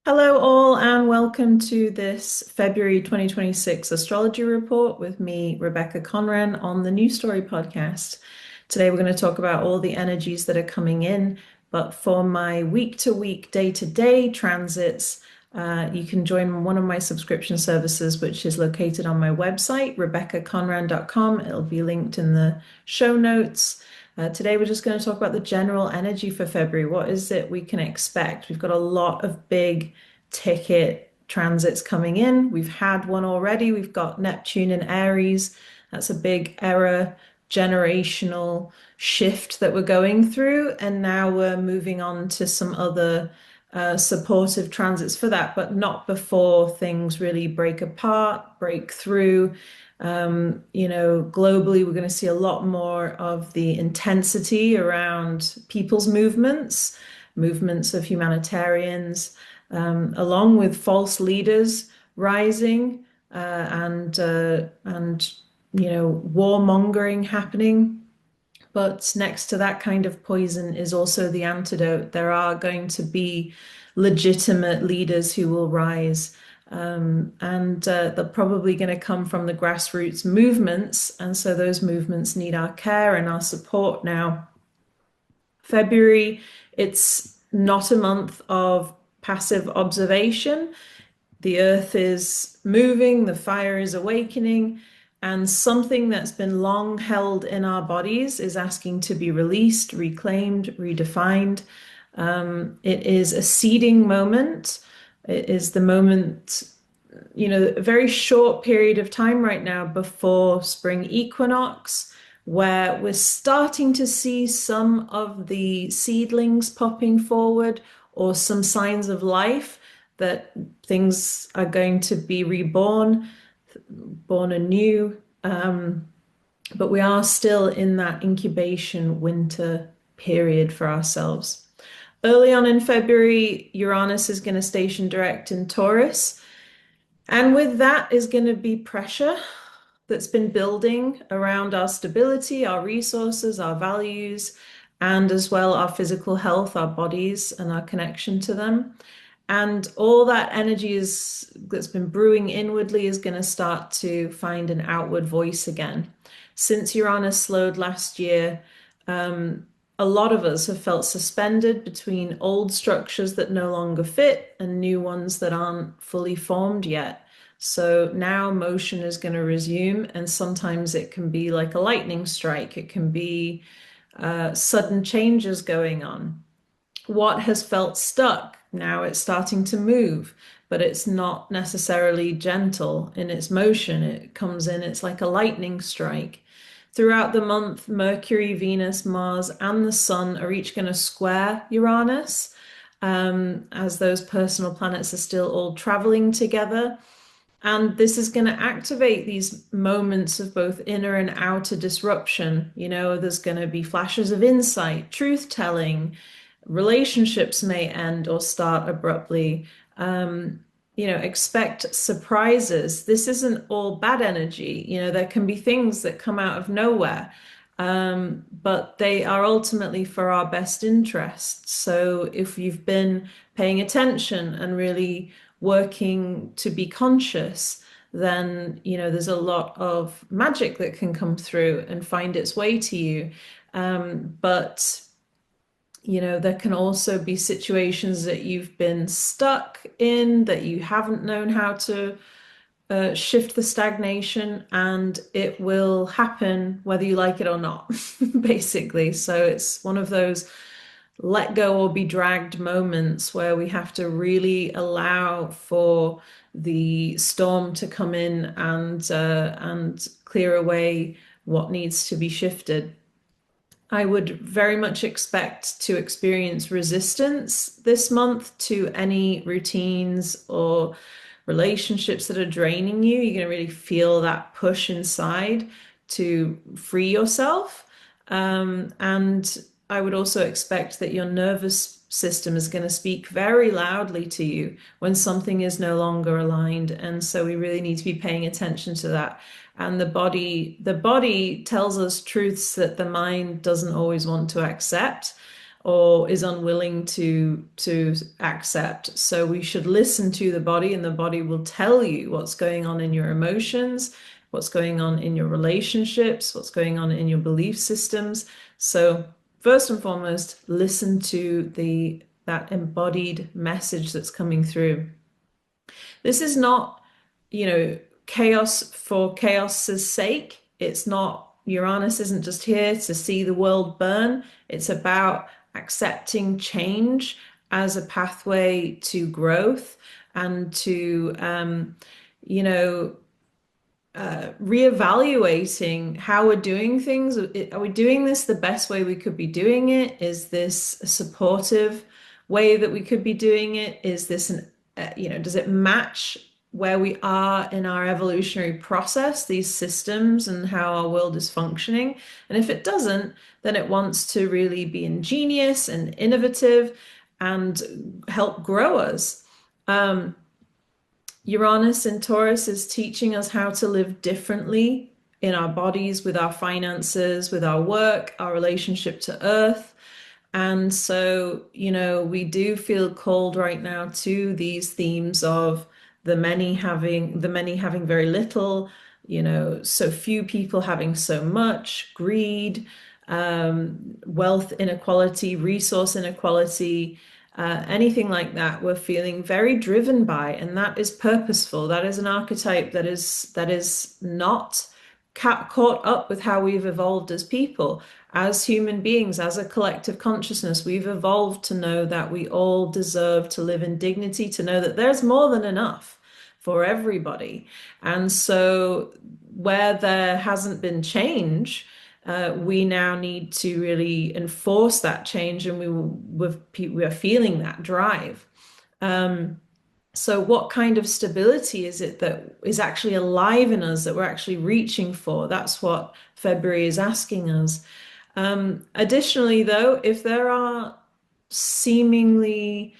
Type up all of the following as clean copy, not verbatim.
Hello, all, and welcome to this February 2026 Astrology Report with me, Rebecca Conran, on the New Story podcast. Today, we're going to talk about all the energies that are coming in. But for my week to week, day to day transits, you can join one of my subscription services, which is located on my website, rebeccaconran.com. It'll be linked in the show notes. Today, we're just going to talk about the general energy for February. What is it we can expect? We've got a lot of big ticket transits coming in. We've had one already. We've got Neptune in Aries. That's a big era, generational shift that we're going through. And now we're moving on to some other supportive transits for that, but not before things really break apart, break through. Globally, we're going to see a lot more of the intensity around people's movements of humanitarians, along with false leaders rising, and warmongering happening. But next to that kind of poison is also the antidote. There are going to be legitimate leaders who will rise. And they're probably going to come from the grassroots movements. And so those movements need our care and our support now. February, it's not a month of passive observation. The earth is moving, the fire is awakening, and something that's been long held in our bodies is asking to be released, reclaimed, redefined. It is a seeding moment. It is the moment, a very short period of time right now before spring equinox, where we're starting to see some of the seedlings popping forward or some signs of life that things are going to be reborn, born anew. But we are still in that incubation winter period for ourselves. Early on in February, Uranus is going to station direct in Taurus. And with that is going to be pressure that's been building around our stability, our resources, our values, and as well our physical health, our bodies, and our connection to them. And all that energy that's been brewing inwardly is going to start to find an outward voice again. Since Uranus slowed last year, a lot of us have felt suspended between old structures that no longer fit and new ones that aren't fully formed yet. So now motion is going to resume, and sometimes it can be like a lightning strike. It can be sudden changes going on. What has felt stuck, now it's starting to move, but it's not necessarily gentle in its motion. It comes in, it's like a lightning strike. Throughout the month, Mercury, Venus, Mars, and the Sun are each going to square Uranus, as those personal planets are still all traveling together. And this is going to activate these moments of both inner and outer disruption. There's going to be flashes of insight, truth telling, relationships may end or start abruptly. Expect surprises. This isn't all bad energy. There can be things that come out of nowhere, but they are ultimately for our best interests. So if you've been paying attention and really working to be conscious, then, there's a lot of magic that can come through and find its way to you. But there can also be situations that you've been stuck in, that you haven't known how to shift the stagnation, and it will happen whether you like it or not, basically. So it's one of those let go or be dragged moments where we have to really allow for the storm to come in and clear away what needs to be shifted. I would very much expect to experience resistance this month to any routines or relationships that are draining you. You're going to really feel that push inside to free yourself. And I would also expect that your nervous system is going to speak very loudly to you when something is no longer aligned. And so we really need to be paying attention to that. And the body tells us truths that the mind doesn't always want to accept or is unwilling to accept. So we should listen to the body, and the body will tell you what's going on in your emotions, what's going on in your relationships, what's going on in your belief systems. So first and foremost, listen to the that embodied message that's coming through. This is not, chaos for chaos's sake. It's not, Uranus isn't just here to see the world burn. It's about accepting change as a pathway to growth and to, you know, reevaluating how we're doing things. Are we doing this the best way we could be doing it? Is this a supportive way that we could be doing it? Is this does it match where we are in our evolutionary process, these systems and how our world is functioning? And if it doesn't, then it wants to really be ingenious and innovative and help grow us. Um, Uranus in Taurus is teaching us how to live differently in our bodies, with our finances, with our work, our relationship to Earth. And so, we do feel called right now to these themes of the many having very little, so few people having so much, greed, wealth inequality, resource inequality, anything like that, we're feeling very driven by, and that is purposeful. That is an archetype that is not caught up with how we've evolved as people, as human beings, as a collective consciousness. We've evolved to know that we all deserve to live in dignity, to know that there's more than enough for everybody. And so, where there hasn't been change, we now need to really enforce that change, and we are feeling that drive. So what kind of stability is it that is actually alive in us, that we're actually reaching for? That's what February is asking us. Additionally, though, if there are seemingly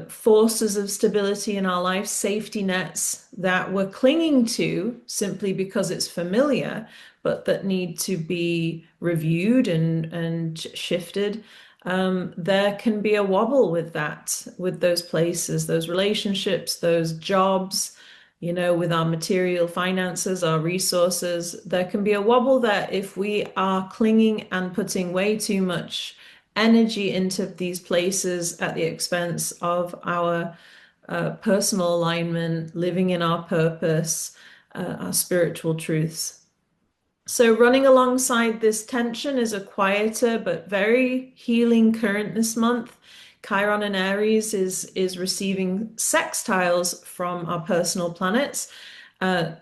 forces of stability in our life, safety nets that we're clinging to simply because it's familiar, but that need to be reviewed and shifted, there can be a wobble with that, with those places, those relationships, those jobs, with our material finances, our resources. There can be a wobble there if we are clinging and putting way too much energy into these places at the expense of our personal alignment, living in our purpose, our spiritual truths. So running alongside this tension is a quieter but very healing current this month. Chiron in Aries is receiving sextiles from our personal planets.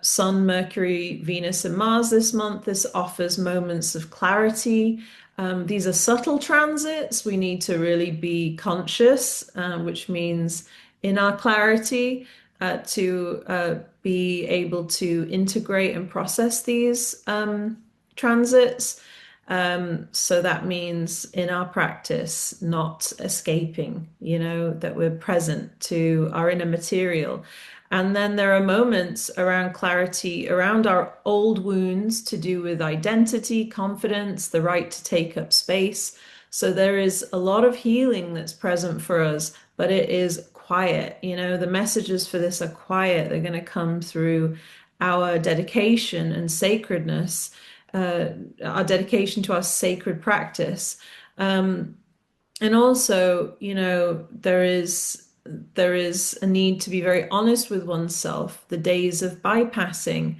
Sun, Mercury, Venus, and Mars this month. This offers moments of clarity. These are subtle transits. We need to really be conscious, which means in our clarity, to be able to integrate and process these transits. So that means in our practice, not escaping, that we're present to our inner material. And then there are moments around clarity, around our old wounds to do with identity, confidence, the right to take up space. So there is a lot of healing that's present for us, but it is quiet. The messages for this are quiet. They're going to come through our dedication and sacredness, our dedication to our sacred practice. And also, there is a need to be very honest with oneself. The days of bypassing,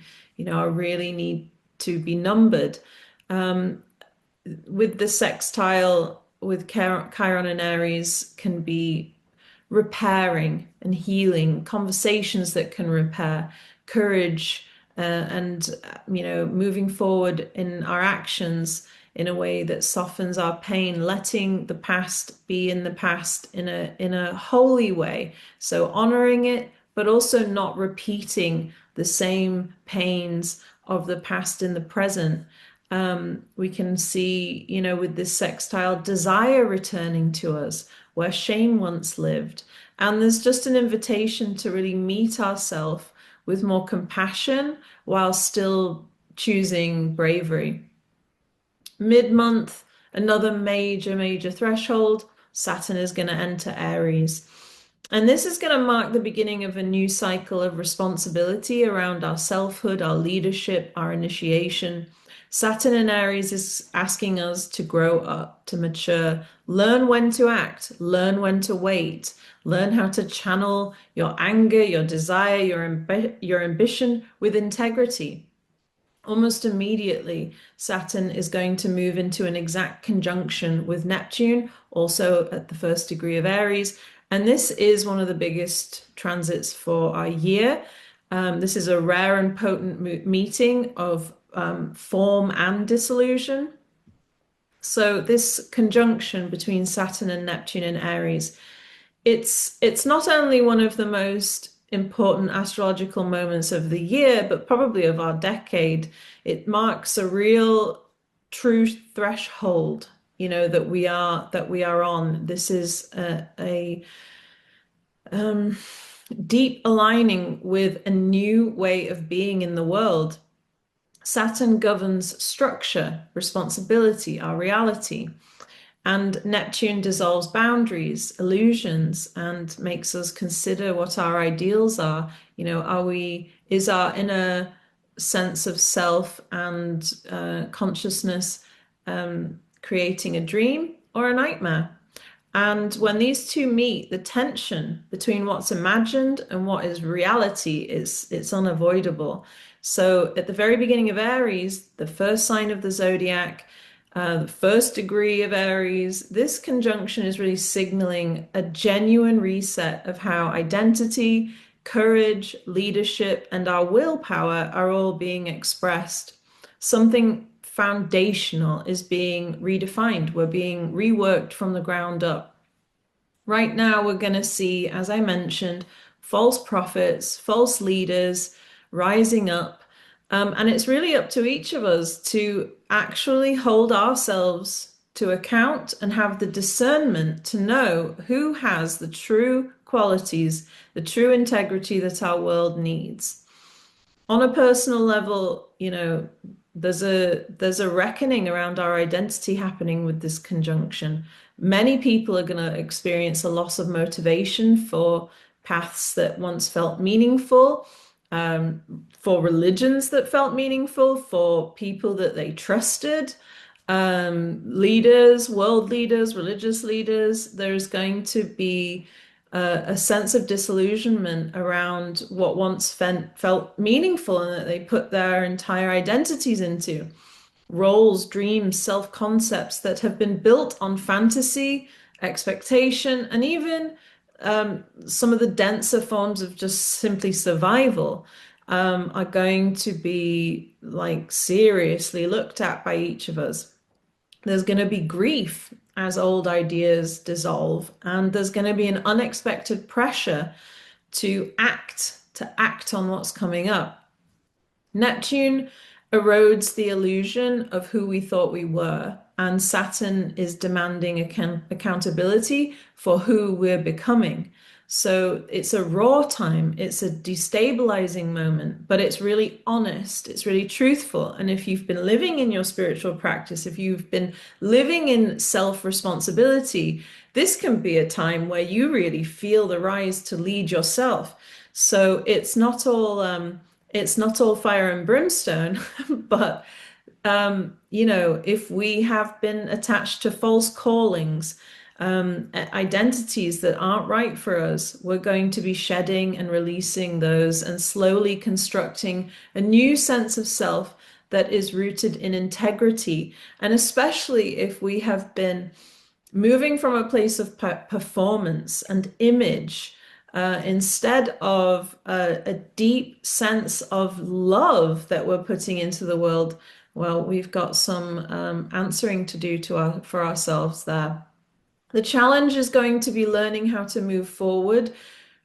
are really need to be numbered. With the sextile with Chiron and Aries can be repairing and healing, conversations that can repair, courage, and moving forward in our actions in a way that softens our pain, letting the past be in the past in a holy way. So honoring it, but also not repeating the same pains of the past in the present. We can see, with this sextile, desire returning to us where shame once lived. And there's just an invitation to really meet ourselves with more compassion while still choosing bravery. Mid-month, another major threshold, Saturn is going to enter Aries. And this is going to mark the beginning of a new cycle of responsibility around our selfhood, our leadership, our initiation. Saturn in Aries is asking us to grow up, to mature, learn when to act, learn when to wait, learn how to channel your anger, your desire, your ambition with integrity. Almost immediately, Saturn is going to move into an exact conjunction with Neptune, also at the first degree of Aries. And this is one of the biggest transits for our year. This is a rare and potent meeting of form and dissolution. So this conjunction between Saturn and Neptune in Aries, it's not only one of the most important astrological moments of the year, but probably of our decade. It marks a real true threshold, that we are on. This is a deep aligning with a new way of being in the world. Saturn governs structure, responsibility, our reality. And Neptune dissolves boundaries, illusions, and makes us consider what our ideals are. Is our inner sense of self and consciousness creating a dream or a nightmare? And when these two meet, the tension between what's imagined and what is reality it's unavoidable. So at the very beginning of Aries, the first sign of the zodiac, the first degree of Aries, this conjunction is really signaling a genuine reset of how identity, courage, leadership, and our willpower are all being expressed. Something foundational is being redefined. We're being reworked from the ground up. Right now, we're going to see, as I mentioned, false prophets, false leaders rising up. And it's really up to each of us to actually hold ourselves to account and have the discernment to know who has the true qualities, the true integrity that our world needs. On a personal level, there's a reckoning around our identity happening with this conjunction. Many people are going to experience a loss of motivation for paths that once felt meaningful, for religions that felt meaningful, for people that they trusted, leaders, world leaders, religious leaders. There's going to be a sense of disillusionment around what once felt meaningful and that they put their entire identities into. Roles, dreams, self-concepts that have been built on fantasy, expectation, and even some of the denser forms of just simply survival are going to be like seriously looked at by each of us. There's going to be grief as old ideas dissolve, and there's going to be an unexpected pressure to act on what's coming up. Neptune erodes the illusion of who we thought we were, and Saturn is demanding accountability for who we're becoming. So it's a raw time, it's a destabilizing moment, but it's really honest, it's really truthful. And if you've been living in your spiritual practice, if you've been living in self-responsibility, this can be a time where you really feel the rise to lead yourself. So it's not all fire and brimstone, but if we have been attached to false callings, identities that aren't right for us, we're going to be shedding and releasing those and slowly constructing a new sense of self that is rooted in integrity. And especially if we have been moving from a place of performance and image, instead of a deep sense of love that we're putting into the world, well, we've got some answering to do for ourselves there. The challenge is going to be learning how to move forward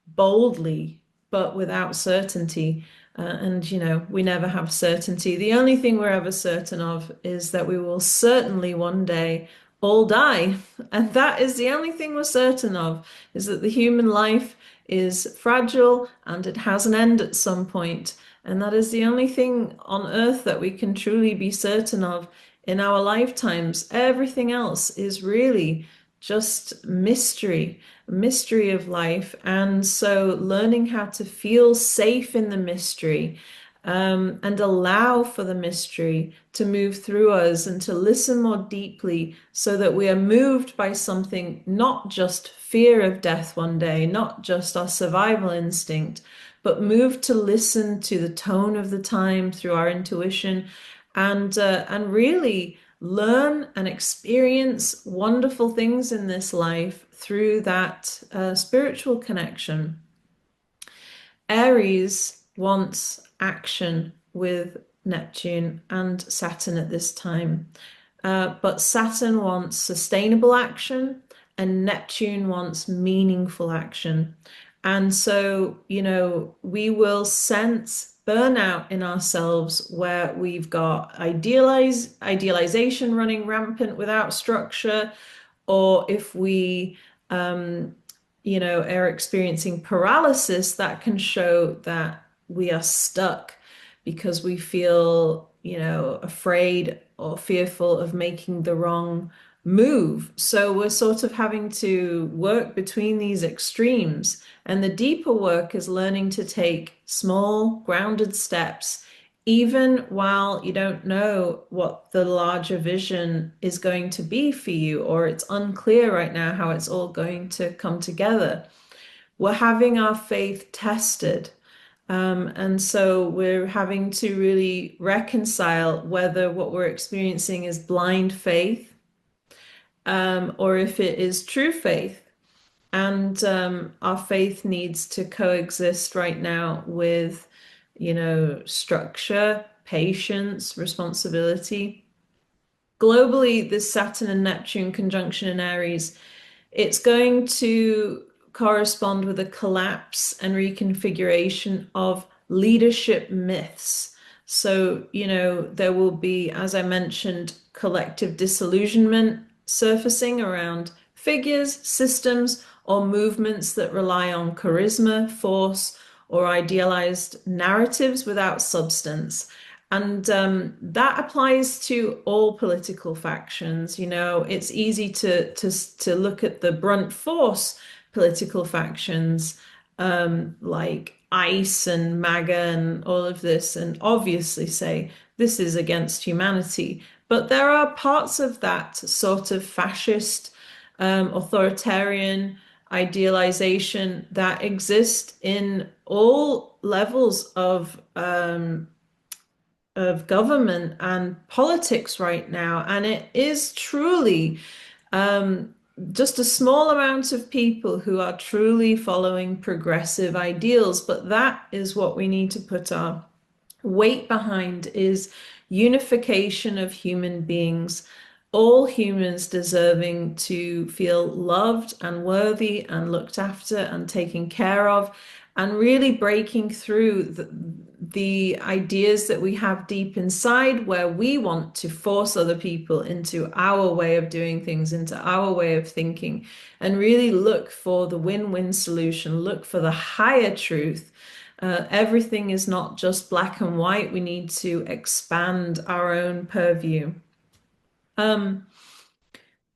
boldly, but without certainty. And we never have certainty. The only thing we're ever certain of is that we will certainly one day all die. And that is the only thing we're certain of, is that the human life is fragile and it has an end at some point. And that is the only thing on earth that we can truly be certain of in our lifetimes. Everything else is really just mystery, mystery of life. And so learning how to feel safe in the mystery, and allow for the mystery to move through us and to listen more deeply so that we are moved by something, not just fear of death one day, not just our survival instinct, but moved to listen to the tone of the time through our intuition, and really learn and experience wonderful things in this life through that spiritual connection. Aries wants action with Neptune and Saturn at this time. But Saturn wants sustainable action and Neptune wants meaningful action. And so, we will sense burnout in ourselves where we've got idealization running rampant without structure, or if we are experiencing paralysis, that can show that we are stuck because we feel, afraid or fearful of making the wrong move. So we're sort of having to work between these extremes. And the deeper work is learning to take small, grounded steps, even while you don't know what the larger vision is going to be for you, or it's unclear right now how it's all going to come together. We're having our faith tested. And so we're having to really reconcile whether what we're experiencing is blind faith, or if it is true faith. And our faith needs to coexist right now with, structure, patience, responsibility. Globally, this Saturn and Neptune conjunction in Aries, it's going to correspond with a collapse and reconfiguration of leadership myths. So, there will be, as I mentioned, collective disillusionment surfacing around figures, systems, or movements that rely on charisma, force, or idealized narratives without substance. And that applies to all political factions. It's easy to look at the brunt force political factions, like ICE and MAGA and all of this, and obviously say this is against humanity. But there are parts of that sort of fascist, authoritarian idealization that exist in all levels of government and politics right now. And it is truly just a small amount of people who are truly following progressive ideals. But that is what we need to put our weight behind, is unification of human beings, all humans deserving to feel loved and worthy and looked after and taken care of, and really breaking through the ideas that we have deep inside where we want to force other people into our way of doing things, into our way of thinking, and really look for the win-win solution, look for the higher truth. Everything is not just black and white. We need to expand our own purview.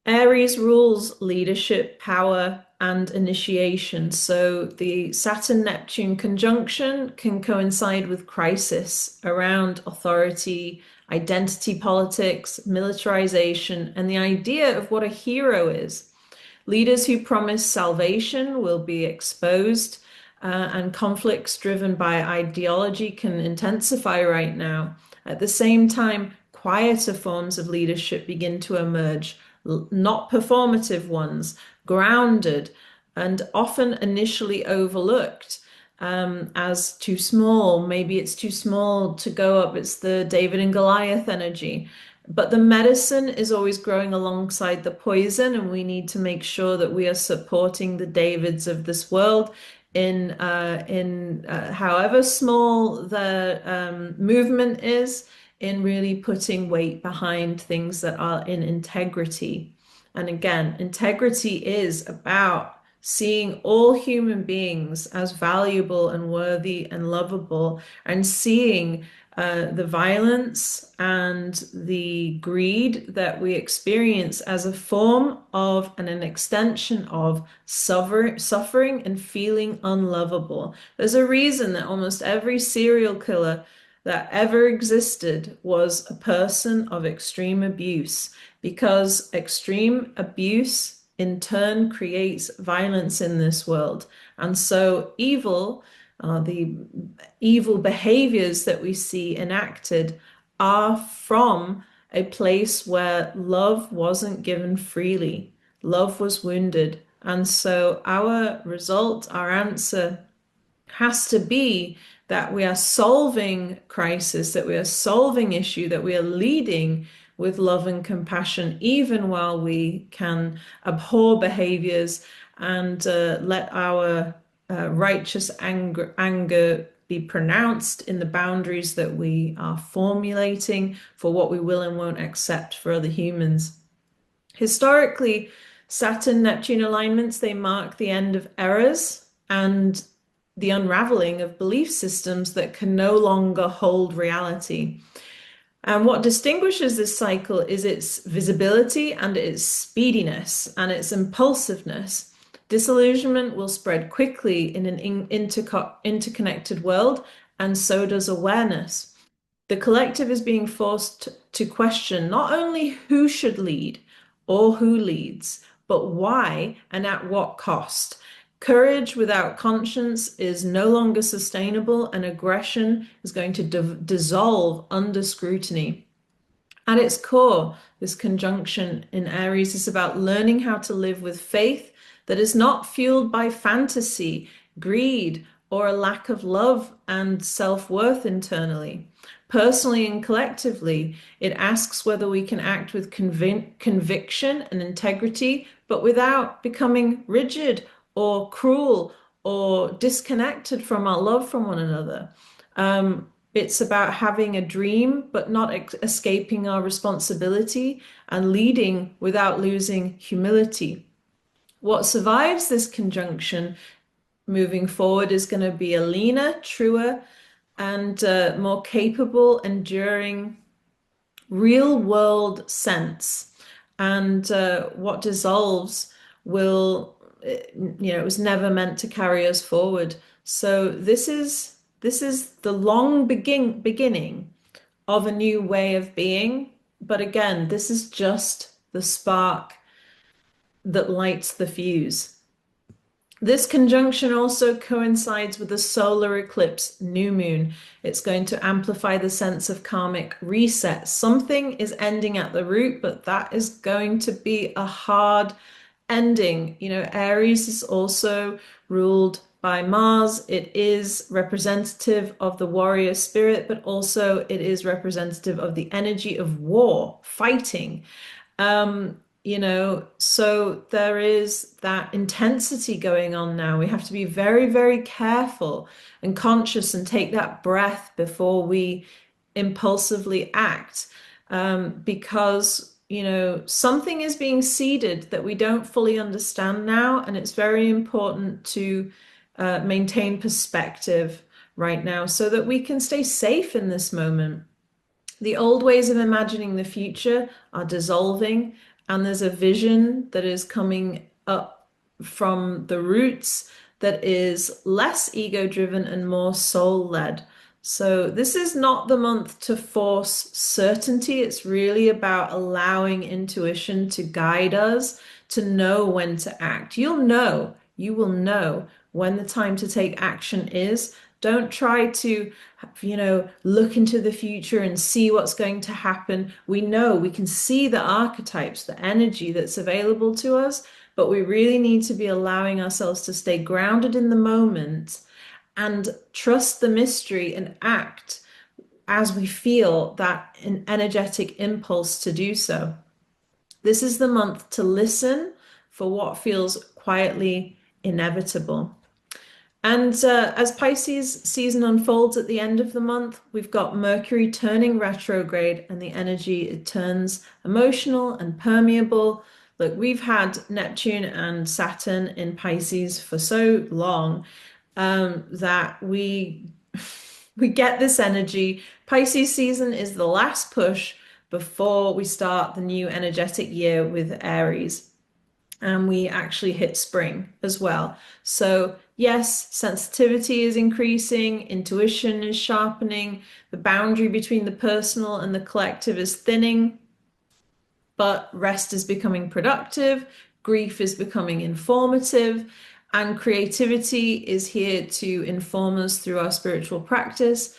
Aries rules leadership, power, and initiation. So the Saturn-Neptune conjunction can coincide with crisis around authority, identity politics, militarization, and the idea of what a hero is. Leaders who promise salvation will be exposed, and conflicts driven by ideology can intensify right now. At the same time, quieter forms of leadership begin to emerge, not performative ones, grounded, and often initially overlooked as too small. Maybe it's too small to go up. It's the David and Goliath energy. But the medicine is always growing alongside the poison, and we need to make sure that we are supporting the Davids of this world in however small the movement is, in really putting weight behind things that are in integrity. And again, integrity is about seeing all human beings as valuable and worthy and lovable, and seeing the violence and the greed that we experience as a form of and an extension of suffering and feeling unlovable. There's a reason that almost every serial killer that ever existed was a person of extreme abuse, because extreme abuse in turn creates violence in this world. And so the evil behaviors that we see enacted are from a place where love wasn't given freely. Love was wounded. And so our result, our answer has to be that we are solving crisis, that we are solving issue, that we are leading with love and compassion, even while we can abhor behaviors and let our righteous anger be pronounced in the boundaries that we are formulating for what we will and won't accept for other humans. Historically, Saturn-Neptune alignments, they mark the end of eras and the unraveling of belief systems that can no longer hold reality. And what distinguishes this cycle is its visibility and its speediness and its impulsiveness. Disillusionment will spread quickly in an interconnected world, and so does awareness. The collective is being forced to question not only who should lead or who leads, but why and at what cost. Courage without conscience is no longer sustainable, and aggression is going to dissolve under scrutiny. At its core, this conjunction in Aries is about learning how to live with faith that is not fueled by fantasy, greed, or a lack of love and self-worth internally. Personally and collectively, it asks whether we can act with conviction and integrity, but without becoming rigid or cruel or disconnected from our love from one another. It's about having a dream, but not escaping our responsibility, and leading without losing humility. What survives this conjunction moving forward is going to be a leaner, truer, and more capable, enduring, real world sense. And what dissolves will, it was never meant to carry us forward. So this is the long beginning of a new way of being. But again, this is just the spark that lights the fuse. This conjunction also coincides with the solar eclipse new moon. It's going to amplify the sense of karmic reset. Something is ending at the root, but that is going to be a hard ending. Aries is also ruled by Mars. It is representative of the warrior spirit, but also it is representative of the energy of war, fighting. So there is that intensity going on now. We have to be very, very careful and conscious and take that breath before we impulsively act, because, something is being seeded that we don't fully understand now, and it's very important to maintain perspective right now so that we can stay safe in this moment. The old ways of imagining the future are dissolving, and there's a vision that is coming up from the roots that is less ego-driven and more soul-led. So this is not the month to force certainty. It's really about allowing intuition to guide us to know when to act. You will know when the time to take action is. Don't try to, look into the future and see what's going to happen. We can see the archetypes, the energy that's available to us, but we really need to be allowing ourselves to stay grounded in the moment and trust the mystery and act as we feel that an energetic impulse to do so. This is the month to listen for what feels quietly inevitable. And as Pisces season unfolds at the end of the month, we've got Mercury turning retrograde, and the energy, it turns emotional and permeable. Look, we've had Neptune and Saturn in Pisces for so long that We get this energy. Pisces season is the last push before we start the new energetic year with Aries. And we actually hit spring as well. So, yes, sensitivity is increasing, intuition is sharpening, the boundary between the personal and the collective is thinning, but rest is becoming productive, grief is becoming informative, and creativity is here to inform us through our spiritual practice.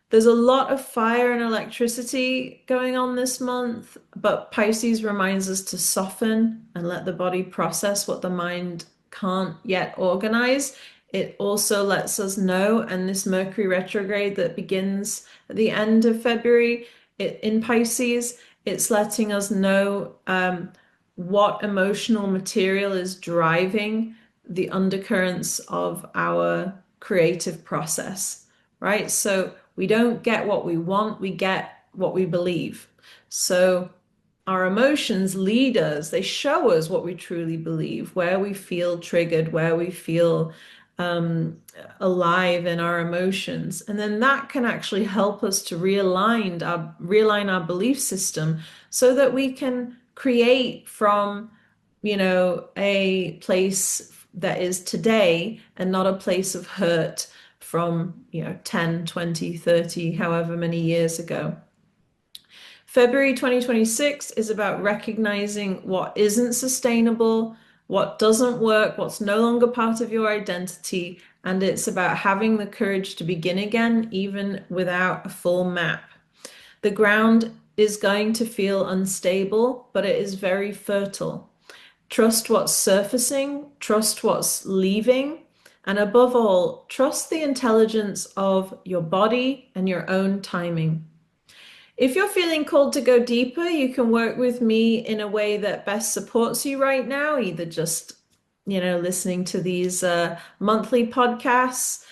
There's a lot of fire and electricity going on this month, but Pisces reminds us to soften and let the body process what the mind can't yet organize. It also lets us know, and this Mercury retrograde that begins at the end of February in Pisces, it's letting us know what emotional material is driving the undercurrents of our creative process, right? So we don't get what we want, we get what we believe. So our emotions lead us, they show us what we truly believe, where we feel triggered, where we feel alive in our emotions. And then that can actually help us to realign our belief system so that we can create from, a place that is today and not a place of hurt from, 10, 20, 30, however many years ago. February 2026 is about recognizing what isn't sustainable, what doesn't work, what's no longer part of your identity, and it's about having the courage to begin again, even without a full map. The ground is going to feel unstable, but it is very fertile. Trust what's surfacing, trust what's leaving, and above all, trust the intelligence of your body and your own timing. If you're feeling called to go deeper, you can work with me in a way that best supports you right now, either just, listening to these monthly podcasts,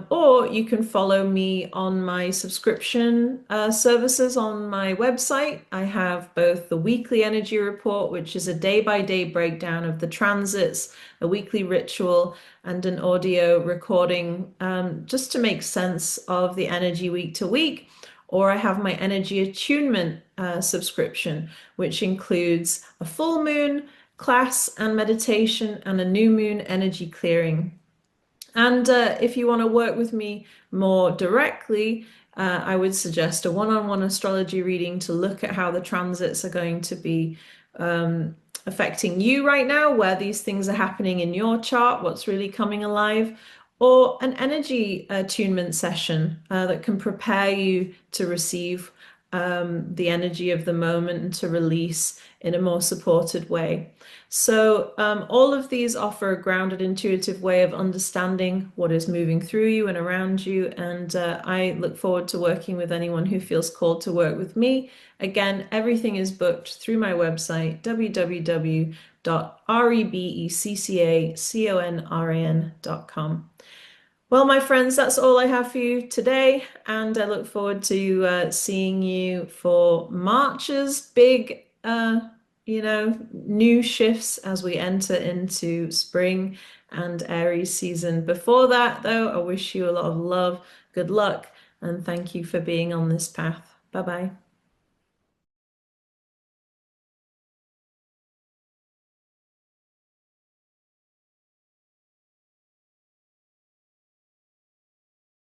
or you can follow me on my subscription services on my website. I have both the weekly energy report, which is a day-by-day breakdown of the transits, a weekly ritual, and an audio recording just to make sense of the energy week to week. Or I have my energy attunement subscription, which includes a full moon class and meditation and a new moon energy clearing. And if you want to work with me more directly, I would suggest a one-on-one astrology reading to look at how the transits are going to be affecting you right now, where these things are happening in your chart, what's really coming alive, or an energy attunement session that can prepare you to receive the energy of the moment and to release in a more supported way. So all of these offer a grounded, intuitive way of understanding what is moving through you and around you. And I look forward to working with anyone who feels called to work with me. Again, everything is booked through my website, www.rebeccaconran.com. Well, my friends, that's all I have for you today, and I look forward to seeing you for March's big, new shifts as we enter into spring and Aries season. Before that, though, I wish you a lot of love, good luck, and thank you for being on this path. Bye-bye.